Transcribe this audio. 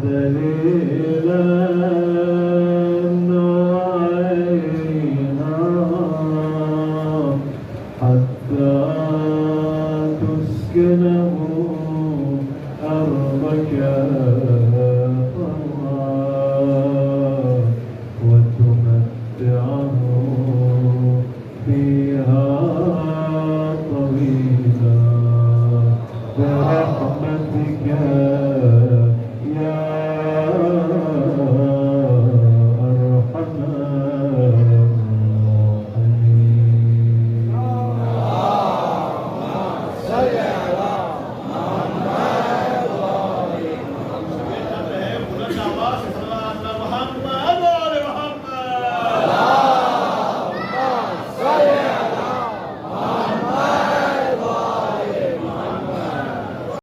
ذليلا وعينا حتى تسكنه أرضك طوعا وتمتعه فيها طويلا برحمتك يا